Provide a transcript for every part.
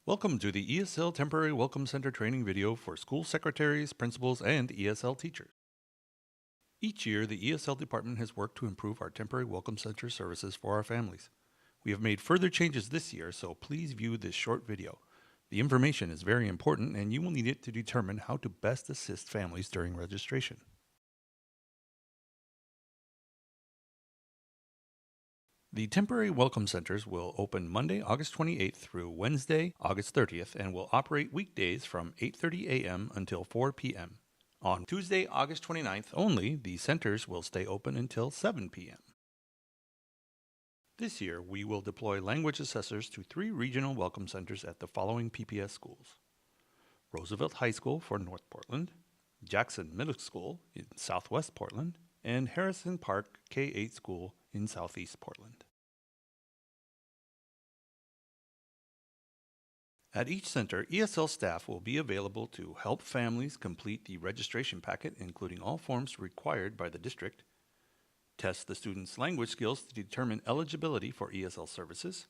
Welcome to the ESL Temporary Welcome Center training video for school secretaries, principals, and ESL teachers. Each year, the ESL Department has worked to improve our Temporary Welcome Center services for our families. We have made further changes this year, so please view this short video. The information is very important, and you will need it to determine how to best assist families during registration. The temporary welcome centers will open Monday, August 28th through Wednesday, August 30th, and will operate weekdays from 8:30 a.m. until 4 p.m. On Tuesday, August 29th only, the centers will stay open until 7 p.m. This year, we will deploy language assessors to 3 regional welcome centers at the following PPS schools: Roosevelt High School for North Portland, Jackson Middle School in Southwest Portland, and Harrison Park K-8 School in Southeast Portland. At each center, ESL staff will be available to help families complete the registration packet, including all forms required by the district, test the students' language skills to determine eligibility for ESL services,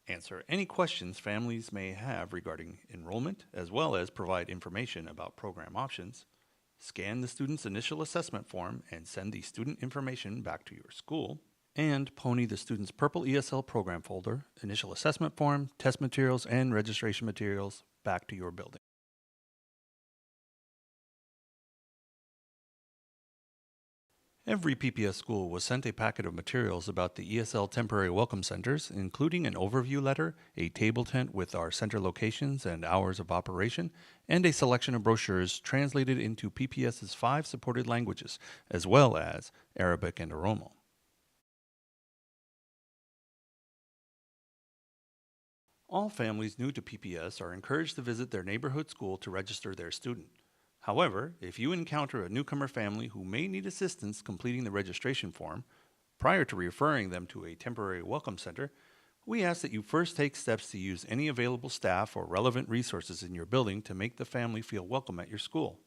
answer any questions families may have regarding enrollment, as well as provide information about program options, scan the student's initial assessment form and send the student information back to your school, and pony the student's purple ESL program folder, initial assessment form, test materials, and registration materials back to your building. Every PPS school was sent a packet of materials about the ESL Temporary Welcome Centers, including an overview letter, a table tent with our center locations and hours of operation, and a selection of brochures translated into PPS's 5 supported languages, as well as Arabic and Oromo. All families new to PPS are encouraged to visit their neighborhood school to register their student. However, if you encounter a newcomer family who may need assistance completing the registration form, prior to referring them to a temporary welcome center, we ask that you first take steps to use any available staff or relevant resources in your building to make the family feel welcome at your school.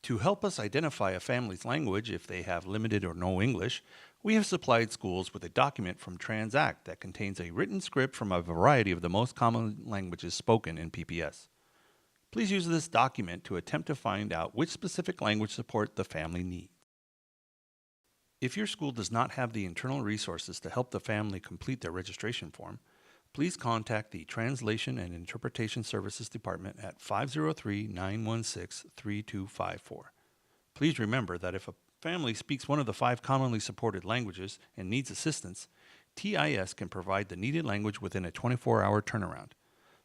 To help us identify a family's language if they have limited or no English, we have supplied schools with a document from Transact that contains a written script from a variety of the most common languages spoken in PPS. Please use this document to attempt to find out which specific language support the family needs. If your school does not have the internal resources to help the family complete their registration form, please contact the Translation and Interpretation Services Department at 503-916-3254. Please remember that if a family speaks one of the 5 commonly supported languages and needs assistance, TIS can provide the needed language within a 24-hour turnaround.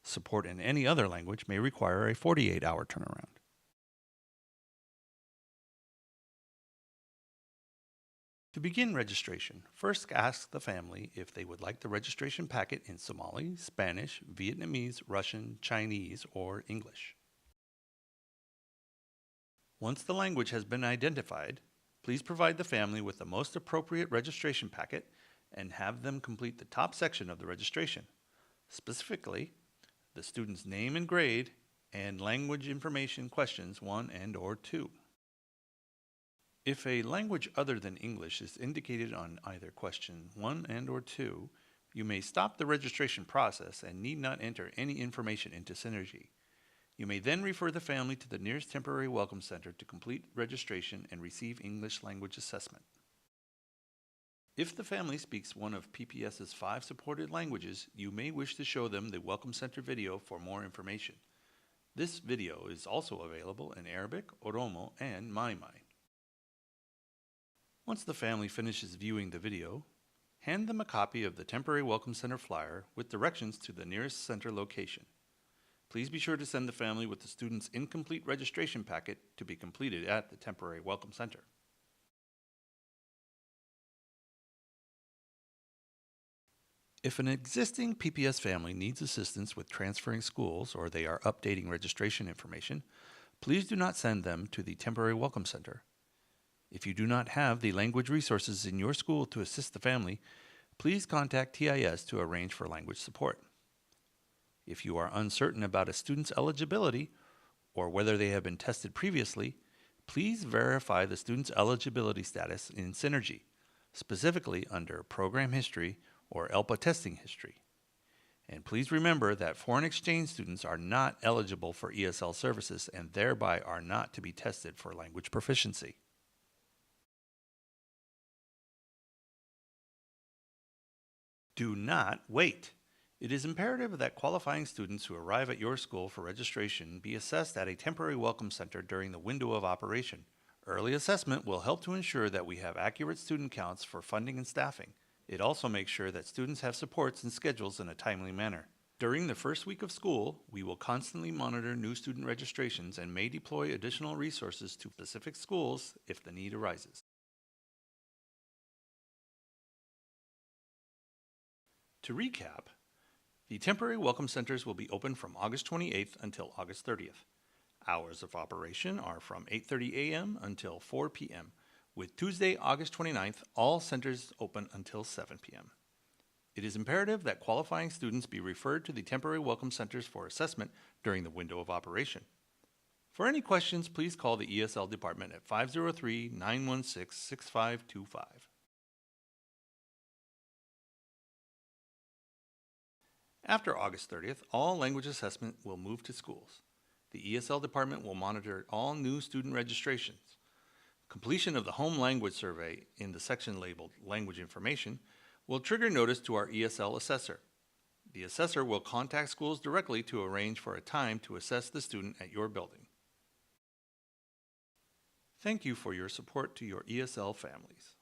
Support in any other language may require a 48-hour turnaround. To begin registration, first ask the family if they would like the registration packet in Somali, Spanish, Vietnamese, Russian, Chinese, or English. Once the language has been identified, please provide the family with the most appropriate registration packet and have them complete the top section of the registration, specifically the student's name and grade and language information questions 1 and/or 2. If a language other than English is indicated on either question 1 and/or 2, you may stop the registration process and need not enter any information into Synergy. You may then refer the family to the nearest temporary welcome center to complete registration and receive English language assessment. If the family speaks one of PPS's 5 supported languages, you may wish to show them the Welcome Center video for more information. This video is also available in Arabic, Oromo, and Mai. Once the family finishes viewing the video, hand them a copy of the Temporary Welcome Center flyer with directions to the nearest center location. Please be sure to send the family with the student's incomplete registration packet to be completed at the Temporary Welcome Center. If an existing PPS family needs assistance with transferring schools or they are updating registration information, please do not send them to the Temporary Welcome Center. If you do not have the language resources in your school to assist the family, please contact TIS to arrange for language support. If you are uncertain about a student's eligibility or whether they have been tested previously, please verify the student's eligibility status in Synergy, specifically under Program History or ELPA testing history. And please remember that foreign exchange students are not eligible for ESL services and thereby are not to be tested for language proficiency. Do not wait. It is imperative that qualifying students who arrive at your school for registration be assessed at a temporary welcome center during the window of operation. Early assessment will help to ensure that we have accurate student counts for funding and staffing. It also makes sure that students have supports and schedules in a timely manner. During the first week of school, we will constantly monitor new student registrations and may deploy additional resources to specific schools if the need arises. To recap, the temporary welcome centers will be open from August 28th until August 30th. Hours of operation are from 8:30 a.m. until 4 p.m., with Tuesday, August 29th, all centers open until 7 p.m. It is imperative that qualifying students be referred to the temporary welcome centers for assessment during the window of operation. For any questions, please call the ESL Department at 503-916-6525. After August 30th, all language assessment will move to schools. The ESL Department will monitor all new student registrations. Completion of the home language survey in the section labeled Language Information will trigger notice to our ESL assessor. The assessor will contact schools directly to arrange for a time to assess the student at your building. Thank you for your support to your ESL families.